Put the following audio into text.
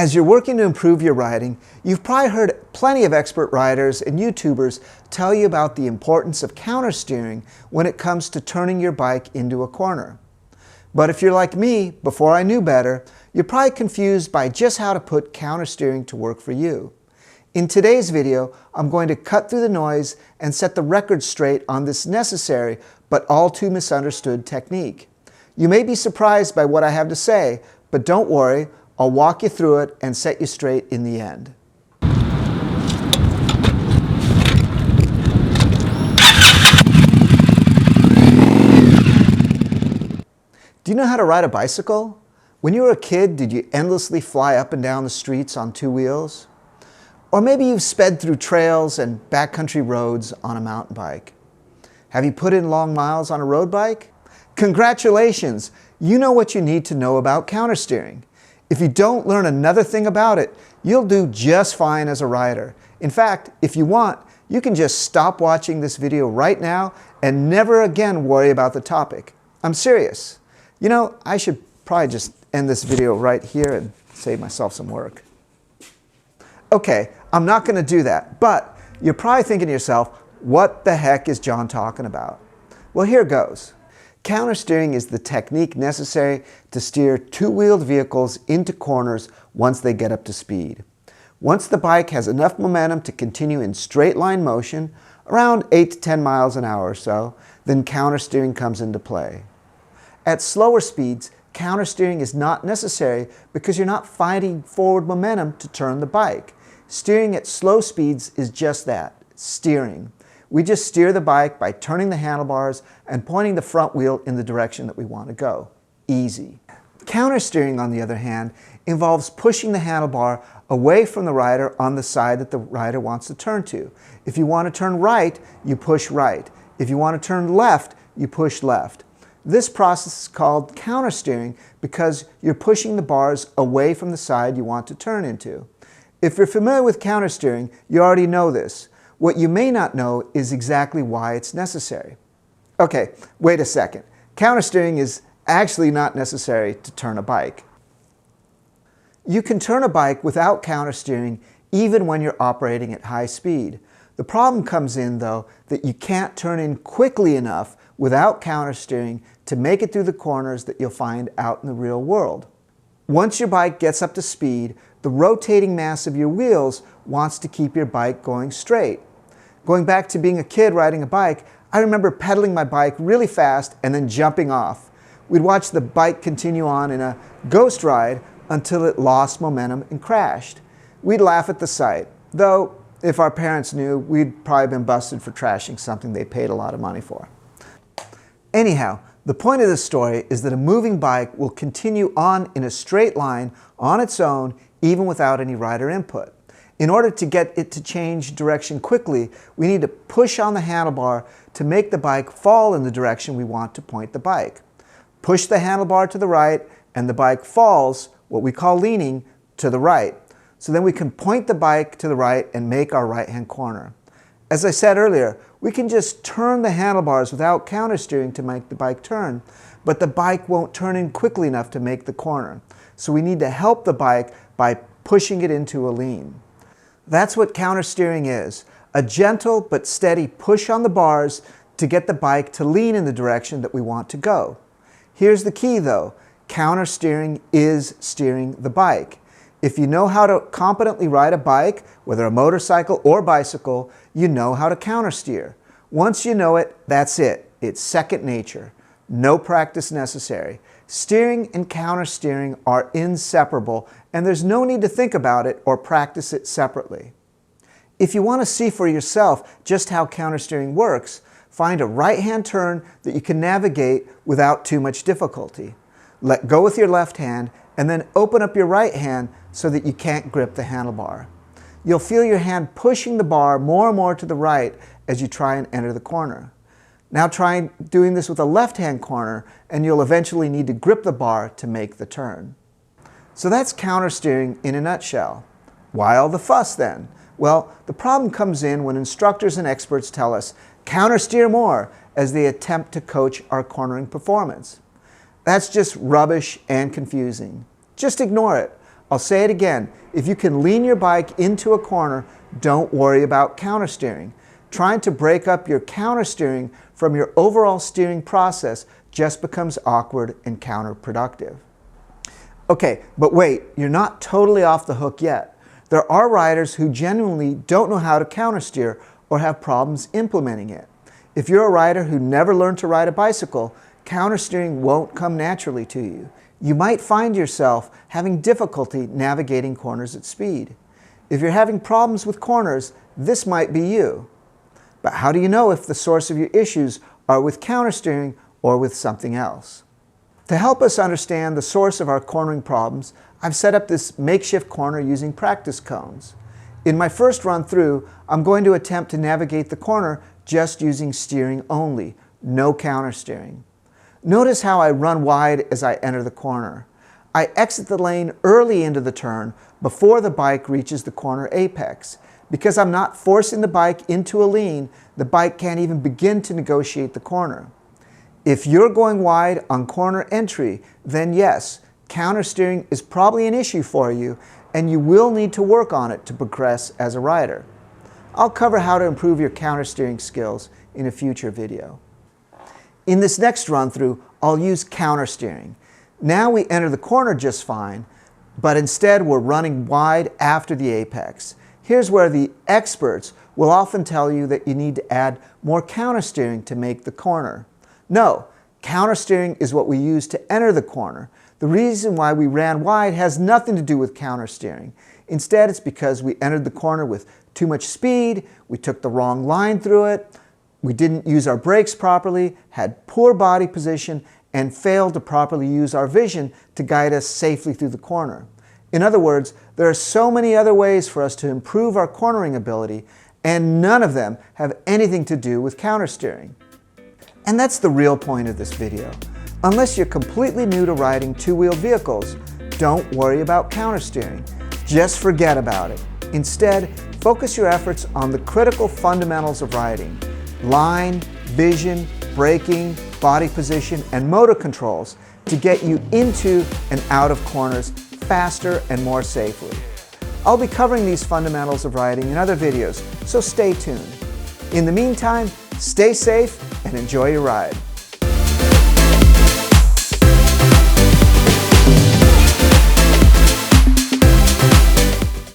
As you're working to improve your riding, you've probably heard plenty of expert riders and YouTubers tell you about the importance of countersteering when it comes to turning your bike into a corner. But if you're like me, before I knew better, you're probably confused by just how to put countersteering to work for you. In today's video, I'm going to cut through the noise and set the record straight on this necessary but all too misunderstood technique. You may be surprised by what I have to say, but don't worry, I'll walk you through it and set you straight in the end. Do you know how to ride a bicycle? When you were a kid, did you endlessly fly up and down the streets on two wheels? Or maybe you've sped through trails and backcountry roads on a mountain bike. Have you put in long miles on a road bike? Congratulations! You know what you need to know about countersteering. If you don't learn another thing about it, you'll do just fine as a rider. In fact, if you want, you can just stop watching this video right now and never again worry about the topic. I'm serious. You know, I should probably just end this video right here and save myself some work. Okay, I'm not going to do that, but you're probably thinking to yourself, what the heck is John talking about? Well, here goes. Countersteering is the technique necessary to steer two-wheeled vehicles into corners once they get up to speed. Once the bike has enough momentum to continue in straight line motion, around 8 to 10 miles an hour or so, then countersteering comes into play. At slower speeds, countersteering is not necessary because you're not fighting forward momentum to turn the bike. Steering at slow speeds is just that, steering. We just steer the bike by turning the handlebars and pointing the front wheel in the direction that we want to go. Easy. Countersteering, on the other hand, involves pushing the handlebar away from the rider on the side that the rider wants to turn to. If you want to turn right, you push right. If you want to turn left, you push left. This process is called countersteering because you're pushing the bars away from the side you want to turn into. If you're familiar with countersteering, you already know this. What you may not know is exactly why it's necessary. Okay, wait a second. Countersteering is actually not necessary to turn a bike. You can turn a bike without countersteering even when you're operating at high speed. The problem comes in, though, that you can't turn in quickly enough without countersteering to make it through the corners that you'll find out in the real world. Once your bike gets up to speed, the rotating mass of your wheels wants to keep your bike going straight. Going back to being a kid riding a bike, I remember pedaling my bike really fast and then jumping off. We'd watch the bike continue on in a ghost ride until it lost momentum and crashed. We'd laugh at the sight, though if our parents knew, we'd probably been busted for trashing something they paid a lot of money for. Anyhow, the point of this story is that a moving bike will continue on in a straight line on its own even without any rider input. In order to get it to change direction quickly, we need to push on the handlebar to make the bike fall in the direction we want to point the bike. Push the handlebar to the right and the bike falls, what we call leaning, to the right. So then we can point the bike to the right and make our right-hand corner. As I said earlier, we can just turn the handlebars without countersteering to make the bike turn, but the bike won't turn in quickly enough to make the corner. So we need to help the bike by pushing it into a lean. That's what countersteering is, a gentle but steady push on the bars to get the bike to lean in the direction that we want to go. Here's the key though, countersteering is steering the bike. If you know how to competently ride a bike, whether a motorcycle or bicycle, you know how to countersteer. Once you know it, that's it. It's second nature. No practice necessary. Steering and countersteering are inseparable, and there's no need to think about it or practice it separately. If you want to see for yourself just how countersteering works, find a right-hand turn that you can navigate without too much difficulty. Let go with your left hand and then open up your right hand so that you can't grip the handlebar. You'll feel your hand pushing the bar more and more to the right as you try and enter the corner. Now try doing this with a left-hand corner and you'll eventually need to grip the bar to make the turn. So that's countersteering in a nutshell. Why all the fuss then? Well, the problem comes in when instructors and experts tell us, countersteer more, as they attempt to coach our cornering performance. That's just rubbish and confusing. Just ignore it. I'll say it again, if you can lean your bike into a corner, don't worry about countersteering. Trying to break up your countersteering from your overall steering process just becomes awkward and counterproductive. Okay, but wait, you're not totally off the hook yet. There are riders who genuinely don't know how to countersteer or have problems implementing it. If you're a rider who never learned to ride a bicycle, countersteering won't come naturally to you. You might find yourself having difficulty navigating corners at speed. If you're having problems with corners, this might be you. But how do you know if the source of your issues are with countersteering or with something else? To help us understand the source of our cornering problems, I've set up this makeshift corner using practice cones. In my first run through, I'm going to attempt to navigate the corner just using steering only, no countersteering. Notice how I run wide as I enter the corner. I exit the lane early into the turn before the bike reaches the corner apex. Because I'm not forcing the bike into a lean, the bike can't even begin to negotiate the corner. If you're going wide on corner entry, then yes, countersteering is probably an issue for you, and you will need to work on it to progress as a rider. I'll cover how to improve your countersteering skills in a future video. In this next run through, I'll use countersteering. Now we enter the corner just fine, but instead we're running wide after the apex. Here's where the experts will often tell you that you need to add more countersteering to make the corner. No, countersteering is what we use to enter the corner. The reason why we ran wide has nothing to do with countersteering. Instead, it's because we entered the corner with too much speed, we took the wrong line through it, we didn't use our brakes properly, had poor body position, and failed to properly use our vision to guide us safely through the corner. In other words, there are so many other ways for us to improve our cornering ability, and none of them have anything to do with countersteering. And that's the real point of this video. Unless you're completely new to riding two-wheel vehicles, don't worry about countersteering. Just forget about it. Instead, focus your efforts on the critical fundamentals of riding: line, vision, braking, body position, and motor controls to get you into and out of corners faster and more safely. I'll be covering these fundamentals of riding in other videos, so stay tuned. In the meantime, stay safe and enjoy your ride.